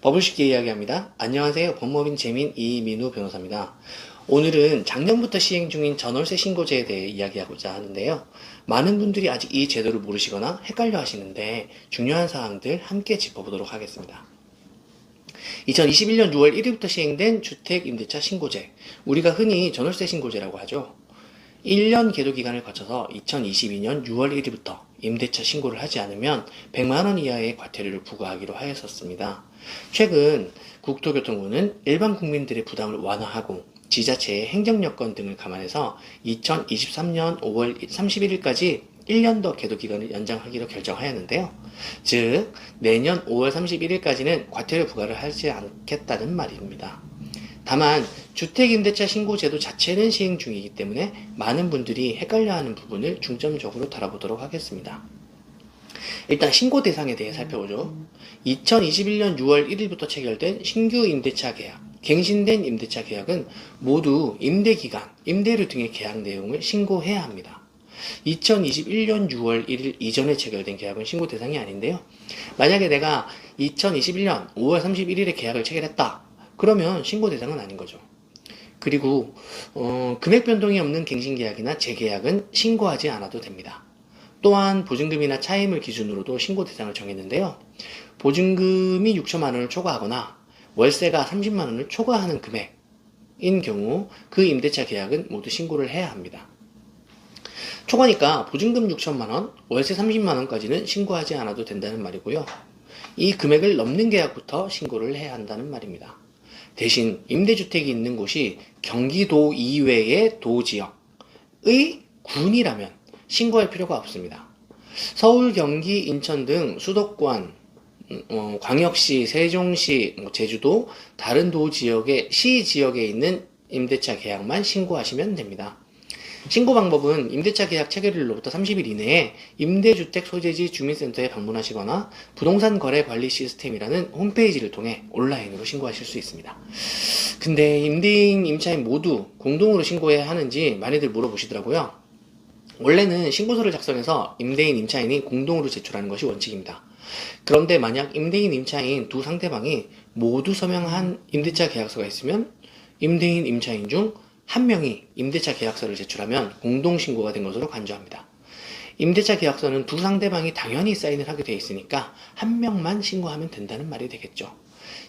법을 쉽게 이야기합니다. 안녕하세요. 법무법인 재민 이민우 변호사입니다. 오늘은 작년부터 시행 중인 전월세 신고제에 대해 이야기하고자 하는데요. 많은 분들이 아직 이 제도를 모르시거나 헷갈려 하시는데 중요한 사항들 함께 짚어보도록 하겠습니다. 2021년 6월 1일부터 시행된 주택임대차 신고제, 우리가 흔히 전월세 신고제라고 하죠. 1년 계도 기간을 거쳐서 2022년 6월 1일부터 임대차 신고를 하지 않으면 100만원 이하의 과태료를 부과하기로 하였었습니다. 최근 국토교통부는 일반 국민들의 부담을 완화하고 지자체의 행정여건 등을 감안해서 2023년 5월 31일까지 1년 더 계도 기간을 연장하기로 결정하였는데요. 즉, 내년 5월 31일까지는 과태료 부과를 하지 않겠다는 말입니다. 다만 주택임대차 신고제도 자체는 시행 중이기 때문에 많은 분들이 헷갈려하는 부분을 중점적으로 다뤄보도록 하겠습니다. 일단 신고 대상에 대해 살펴보죠. 2021년 6월 1일부터 체결된 신규 임대차 계약, 갱신된 임대차 계약은 모두 임대기간, 임대료 등의 계약 내용을 신고해야 합니다. 2021년 6월 1일 이전에 체결된 계약은 신고 대상이 아닌데요. 만약에 내가 2021년 5월 31일에 계약을 체결했다. 그러면 신고 대상은 아닌 거죠. 그리고 금액 변동이 없는 갱신계약이나 재계약은 신고하지 않아도 됩니다. 또한 보증금이나 차임을 기준으로도 신고 대상을 정했는데요. 보증금이 6천만 원을 초과하거나 월세가 30만 원을 초과하는 금액인 경우 그 임대차 계약은 모두 신고를 해야 합니다. 초과니까 보증금 6천만 원, 월세 30만 원까지는 신고하지 않아도 된다는 말이고요. 이 금액을 넘는 계약부터 신고를 해야 한다는 말입니다. 대신 임대주택이 있는 곳이 경기도 이외의 도지역의 군이라면 신고할 필요가 없습니다. 서울, 경기, 인천 등 수도권, 광역시, 세종시, 제주도, 다른 도지역의 시지역에 있는 임대차 계약만 신고하시면 됩니다. 신고 방법은 임대차 계약 체결일로부터 30일 이내에 임대주택 소재지 주민센터에 방문하시거나 부동산 거래 관리 시스템이라는 홈페이지를 통해 온라인으로 신고하실 수 있습니다. 근데 임대인, 임차인 모두 공동으로 신고해야 하는지 많이들 물어보시더라고요. 원래는 신고서를 작성해서 임대인, 임차인이 공동으로 제출하는 것이 원칙입니다. 그런데 만약 임대인, 임차인 두 상대방이 모두 서명한 임대차 계약서가 있으면 임대인, 임차인 중 한 명이 임대차 계약서를 제출하면 공동신고가 된 것으로 간주합니다. 임대차 계약서는 두 상대방이 당연히 사인을 하게 되어 있으니까 한 명만 신고하면 된다는 말이 되겠죠.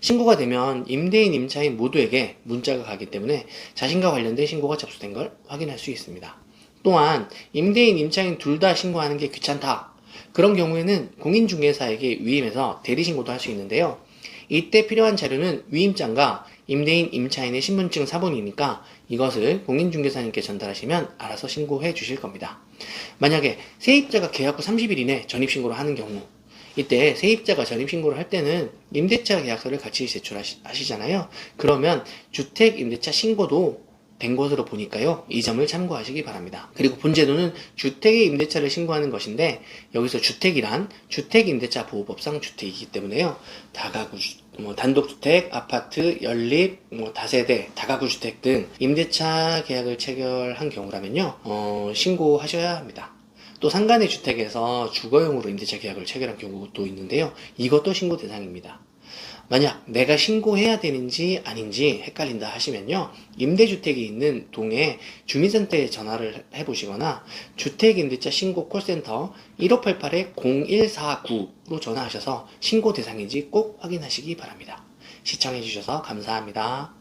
신고가 되면 임대인, 임차인 모두에게 문자가 가기 때문에 자신과 관련된 신고가 접수된 걸 확인할 수 있습니다. 또한 임대인, 임차인 둘 다 신고하는 게 귀찮다. 그런 경우에는 공인중개사에게 위임해서 대리신고도 할 수 있는데요. 이때 필요한 자료는 위임장과 임대인, 임차인의 신분증 사본이니까 이것을 공인중개사님께 전달하시면 알아서 신고해 주실 겁니다. 만약에 세입자가 계약 후 30일 이내 전입신고를 하는 경우, 이때 세입자가 전입신고를 할 때는 임대차 계약서를 같이 제출하시잖아요. 그러면 주택임대차 신고도 된 것으로 보니까요. 이 점을 참고하시기 바랍니다. 그리고 본제도는 주택의 임대차를 신고하는 것인데 여기서 주택이란 주택임대차 보호법상 주택이기 때문에요. 다가구, 단독주택, 아파트, 연립, 다세대, 다가구주택 등 임대차 계약을 체결한 경우라면요. 신고하셔야 합니다. 또 상간의 주택에서 주거용으로 임대차 계약을 체결한 경우도 있는데요. 이것도 신고 대상입니다. 만약 내가 신고해야 되는지 아닌지 헷갈린다 하시면요. 임대주택이 있는 동에 주민센터에 전화를 해보시거나 주택임대차 신고 콜센터 1588-0149로 전화하셔서 신고 대상인지 꼭 확인하시기 바랍니다. 시청해주셔서 감사합니다.